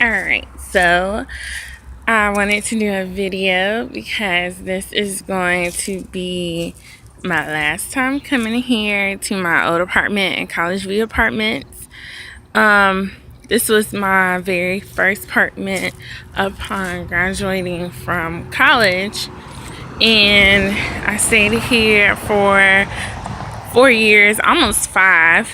Alright, so I wanted to do a video because this is going to be my last time coming here to my old apartment in College View Apartments. This was my very first apartment upon graduating from college, and I stayed here for 4 years, almost 5.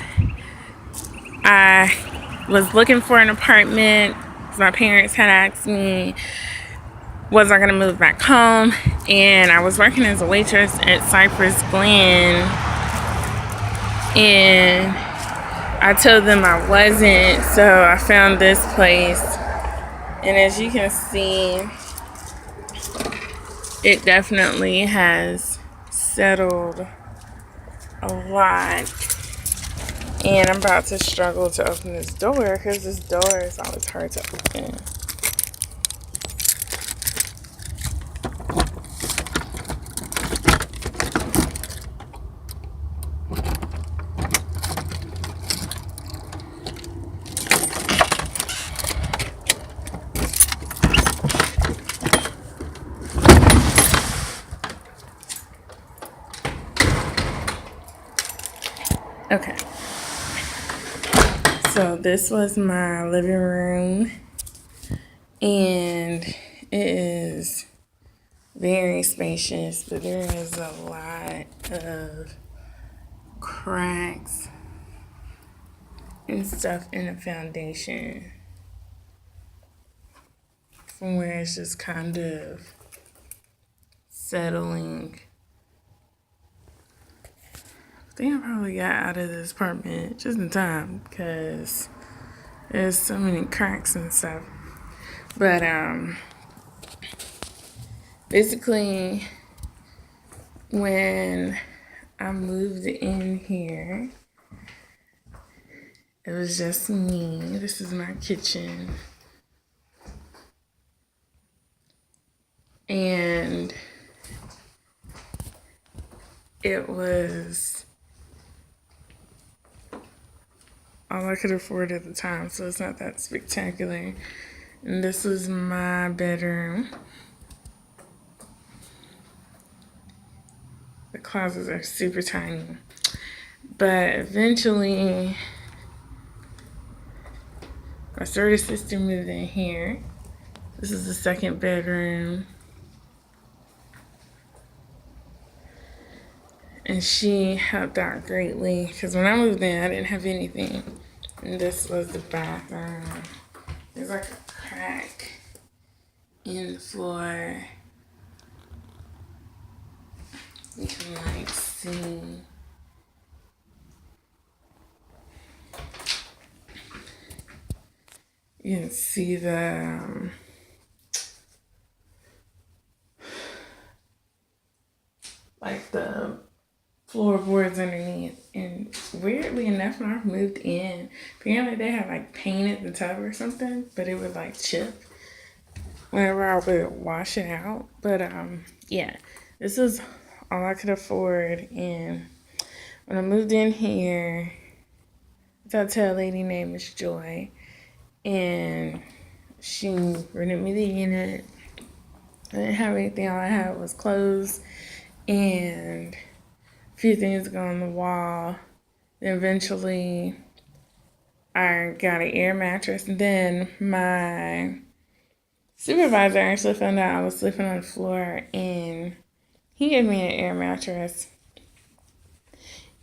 I was looking for an apartment. My parents had asked me, was I gonna move back home? And I was working as a waitress at Cypress Glen, and I told them I wasn't, so I found this place. And as you can see, it definitely has settled a lot. And I'm about to struggle to open this door because this door is always hard to open. Okay. So this was my living room, and it is very spacious, but there is a lot of cracks and stuff in the foundation from where it's just kind of settling. I think I probably got out of this apartment just in time because there's so many cracks and stuff. But basically, when I moved in here, it was just me. This is my kitchen. And it was all I could afford at the time, so it's not that spectacular. And this was my bedroom. The closets are super tiny. But eventually, my sorority sister moved in here. This is the second bedroom. And she helped out greatly because when I moved in, I didn't have anything. And this was the bathroom. There's like a crack in the floor. You can like see. You can see the like the floorboards underneath. And weirdly enough, when I moved in, apparently they had like painted the tub or something, but it would like chip whenever I would wash it out. But yeah, this is all I could afford. And when I moved in here, I talked to a lady named Miss Joy, and she rented me the unit. I didn't have anything. All I had was clothes and a few things go on the wall. Then eventually, I got an air mattress. And then my supervisor actually found out I was sleeping on the floor, and he gave me an air mattress.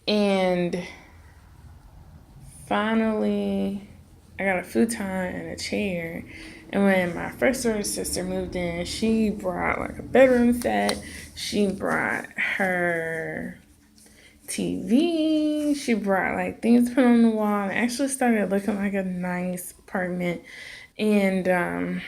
And finally, I got a futon and a chair. And when my first sorority sister moved in, she brought like a bedroom set. She brought her TV. She brought like things to put on the wall. And it actually started looking like a nice apartment and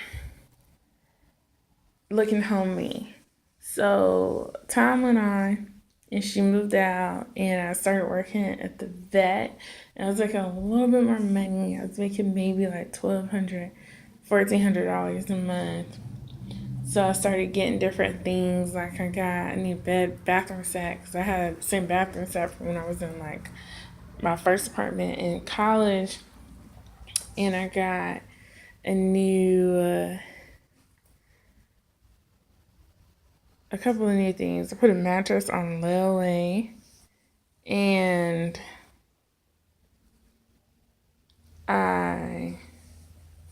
looking homey. So time went on, and she moved out, and I started working at the vet. And I was making a little bit more money. I was making maybe like $1,200, $1,400 a month. So I started getting different things. Like I got a new bathroom set because I had the same bathroom set from when I was in like my first apartment in college. And I got a couple of new things. I put a mattress on layaway, and I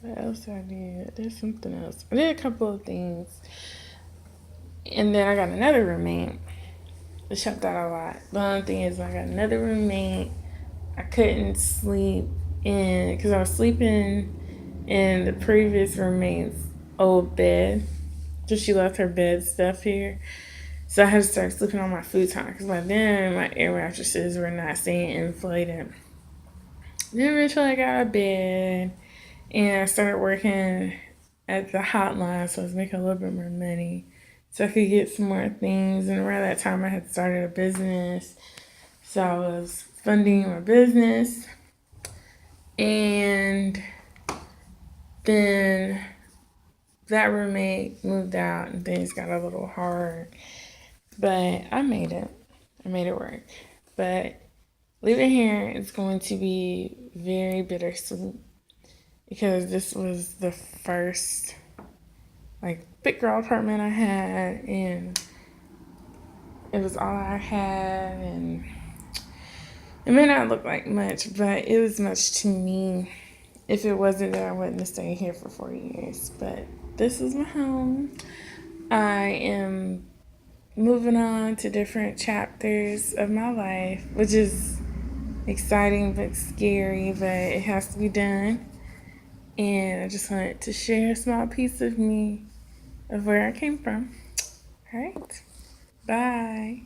what else did I did? There's something else. I did a couple of things, and then I got another roommate. Which helped out a lot. The only thing is, I got another roommate. I couldn't sleep in because I was sleeping in the previous roommate's old bed. So she left her bed stuff here. So I had to start sleeping on my futon because by then my air mattresses were not staying inflated. Then eventually I got out of bed and I started working at the hotline, so I was making a little bit more money. So I could get some more things. And around that time I had started a business. So I was funding my business. And then that roommate moved out and things got a little hard. But I made it. I made it work. But living here is going to be very bittersweet because this was the first like big girl apartment I had, and it was all I had, and it may not look like much, but it was much to me. If it wasn't that I wouldn't have stayed here for 4 years. But this is my home. I am moving on to different chapters of my life, which is exciting but scary, but it has to be done. And I just wanted to share a small piece of me, of where I came from. All right. Bye.